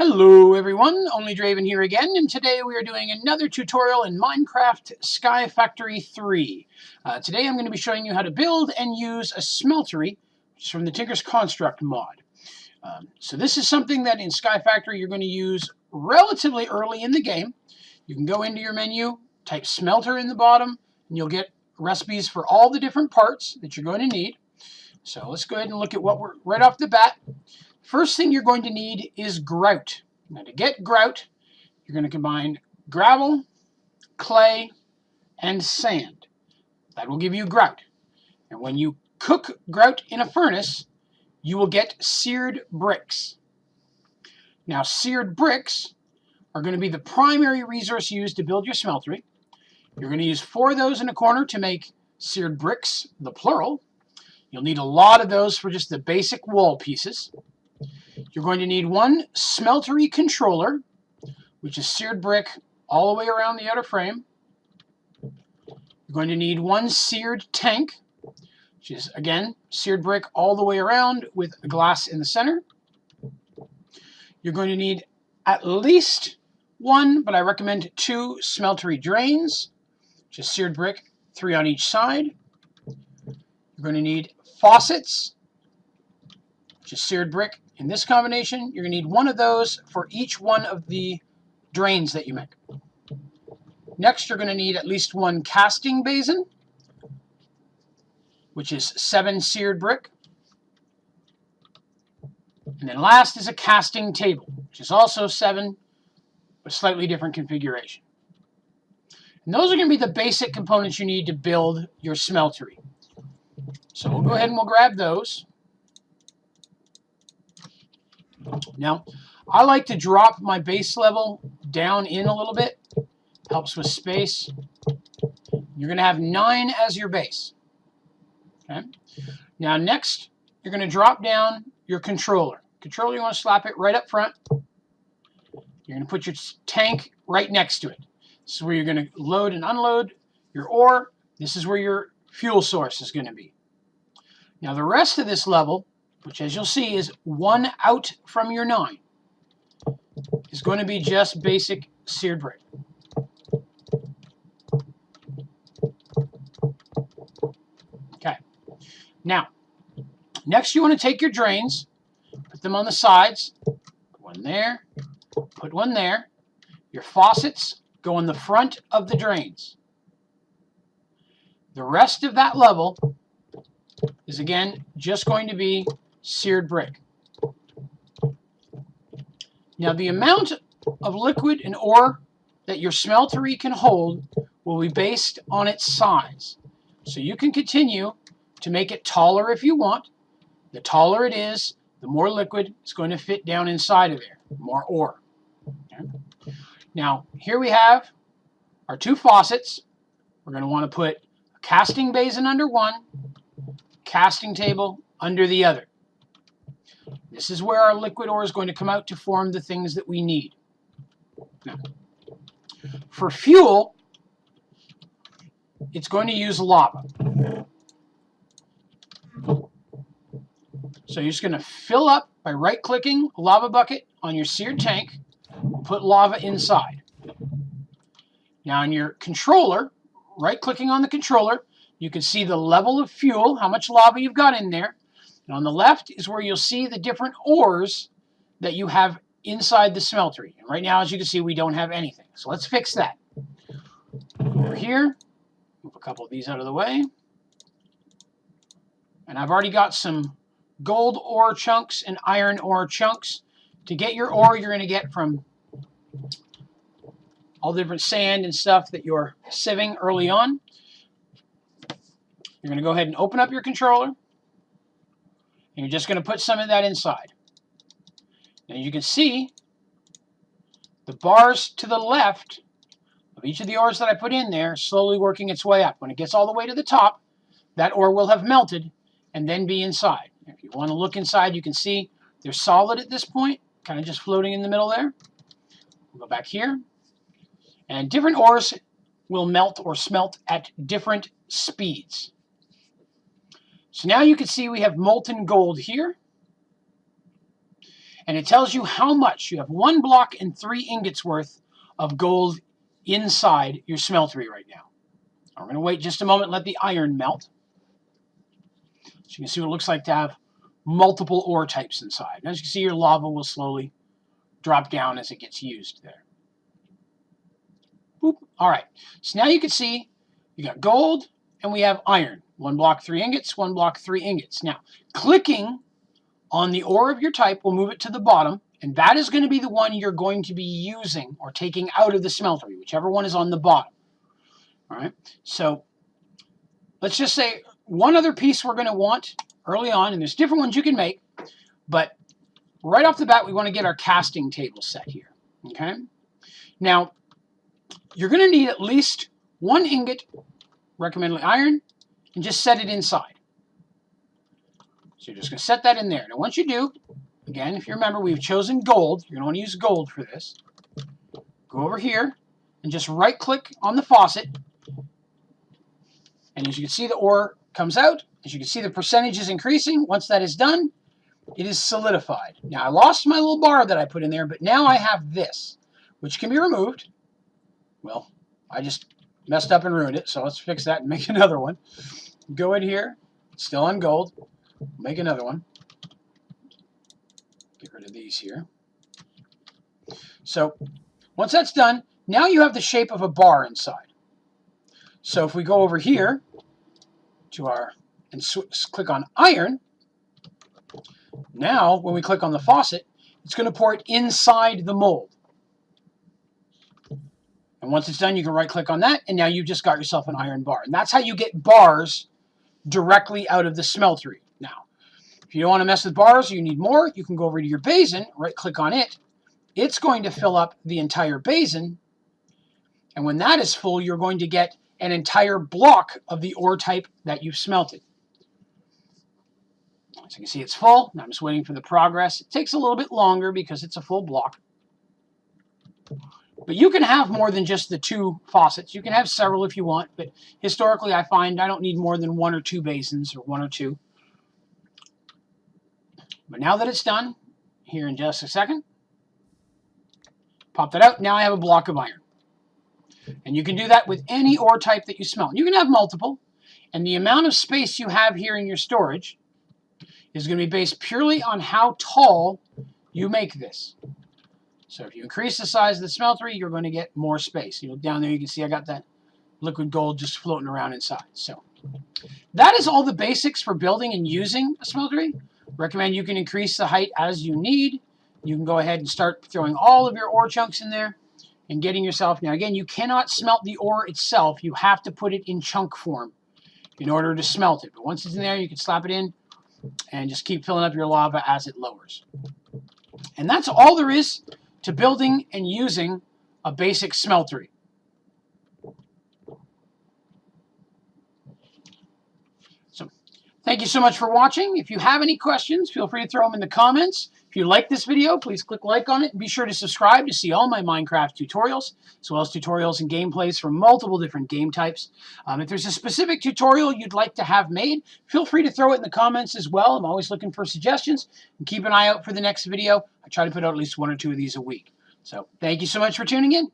Hello everyone, Onlydraven here again, and today we are doing another tutorial in Minecraft Sky Factory 3. Today I'm going to be showing you how to build and use a Smeltery, which is from the Tinker's Construct mod. So this is something that in Sky Factory you're going to use relatively early in the game. You can go into your menu, type Smelter in the bottom, and you'll get recipes for all the different parts that you're going to need. So let's go ahead and look at what we're right off the bat. First thing you're going to need is grout. Now to get grout, you're going to combine gravel, clay, and sand. That will give you grout. And when you cook grout in a furnace, you will get seared bricks. Now seared bricks are going to be the primary resource used to build your smeltery. You're going to use 4 of those in a corner to make seared bricks, the plural. You'll need a lot of those for just the basic wall pieces. You're going to need 1 Smeltery controller, which is seared brick all the way around the outer frame. You're going to need 1 seared tank, which is, again, seared brick all the way around with a glass in the center. You're going to need at least 1, but I recommend 2 Smeltery drains, which is seared brick, 3 on each side. You're going to need faucets, which is seared brick. In this combination, you're going to need 1 of those for each one of the drains that you make. Next, you're going to need at least 1 casting basin, which is 7 seared brick. And then last is a casting table, which is also 7, but slightly different configuration. And those are going to be the basic components you need to build your smeltery. So we'll go ahead and we'll grab those. Now, I like to drop my base level down in a little bit. Helps with space. You're going to have 9 as your base. Okay. Now, next, you're going to drop down your controller. Controller, you want to slap it right up front. You're going to put your tank right next to it. This is where you're going to load and unload your ore. This is where your fuel source is going to be. Now, the rest of this level, which as you'll see is 1 out from your 9, is going to be just basic seared brick. Okay. Now, next you want to take your drains, put them on the sides, put 1 there, put 1 there. Your faucets go in the front of the drains. The rest of that level is again just going to be seared brick. Now the amount of liquid and ore that your smeltery can hold will be based on its size. So you can continue to make it taller if you want. The taller it is, the more liquid is going to fit down inside of there, more ore. Okay. Now here we have our 2 faucets. We're going to want to put a casting basin under one, casting table under the other. This is where our liquid ore is going to come out to form the things that we need. Now, for fuel, it's going to use lava. So you're just going to fill up by right-clicking a lava bucket on your seared tank, put lava inside. Now on your controller, right-clicking on the controller, you can see the level of fuel, how much lava you've got in there. And on the left is where you'll see the different ores that you have inside the smeltery. And right now, as you can see, we don't have anything. So let's fix that. Over here, move a couple of these out of the way. And I've already got some gold ore chunks and iron ore chunks. To get your ore, you're going to get from all the different sand and stuff that you're sieving early on. You're going to go ahead and open up your controller. And you're just going to put some of that inside. Now you can see the bars to the left of each of the ores that I put in there slowly working its way up. When it gets all the way to the top, that ore will have melted and then be inside. If you want to look inside, you can see they're solid at this point, kind of just floating in the middle there. We'll go back here. And different ores will melt or smelt at different speeds. So now you can see we have molten gold here. And it tells you how much. You have 1 block and 3 ingots worth of gold inside your smeltery right now. I'm going to wait just a moment and let the iron melt. So you can see what it looks like to have multiple ore types inside. And as you can see, your lava will slowly drop down as it gets used there. Boop. All right. So now you can see you got gold and we have iron. 1 block, 3 ingots, 1 block, 3 ingots. Now, clicking on the ore of your type will move it to the bottom, and that is going to be the one you're going to be using or taking out of the smeltery, whichever one is on the bottom. All right. So let's just say one other piece we're going to want early on, and there's different ones you can make, but right off the bat, we want to get our casting table set here. Okay. Now, you're going to need at least 1 ingot, recommended iron, and just set it inside. So you're just going to set that in there. Now, once you do, again, if you remember, we've chosen gold. You're going to want to use gold for this. Go over here and just right-click on the faucet. And as you can see, the ore comes out. As you can see, the percentage is increasing. Once that is done, it is solidified. Now, I lost my little bar that I put in there, but now I have this, which can be removed. Well, I just messed up and ruined it, so let's fix that and make another one. Go in here, it's still on gold, make another one. Get rid of these here. So once that's done, now you have the shape of a bar inside. So if we go over here to our, and click on iron, now when we click on the faucet, it's going to pour it inside the mold. And once it's done, you can right-click on that, and now you've just got yourself an iron bar. And that's how you get bars directly out of the smeltery. Now, if you don't want to mess with bars or you need more, you can go over to your basin, right-click on it. It's going to fill up the entire basin. And when that is full, you're going to get an entire block of the ore type that you've smelted. So you can see it's full. Now I'm just waiting for the progress. It takes a little bit longer because it's a full block. But you can have more than just the 2 faucets. You can have several if you want, but historically I find I don't need more than 1 or 2 basins, or 1 or 2. But now that it's done, here in just a second, pop that out. Now I have a block of iron. And you can do that with any ore type that you smelt. You can have multiple, and the amount of space you have here in your storage is going to be based purely on how tall you make this. So if you increase the size of the smeltery, you're going to get more space. You look down there, you can see I got that liquid gold just floating around inside. So that is all the basics for building and using a smeltery. Recommend you can increase the height as you need. You can go ahead and start throwing all of your ore chunks in there and getting yourself. Now again, you cannot smelt the ore itself. You have to put it in chunk form in order to smelt it. But once it's in there, you can slap it in and just keep filling up your lava as it lowers. And that's all there is to building and using a basic smeltery. So, thank you so much for watching. If you have any questions, feel free to throw them in the comments. If you like this video, please click like on it and be sure to subscribe to see all my Minecraft tutorials, as well as tutorials and gameplays for multiple different game types. If there's a specific tutorial you'd like to have made, feel free to throw it in the comments as well. I'm always looking for suggestions, and keep an eye out for the next video. I try to put out at least 1 or 2 of these a week. So thank you so much for tuning in.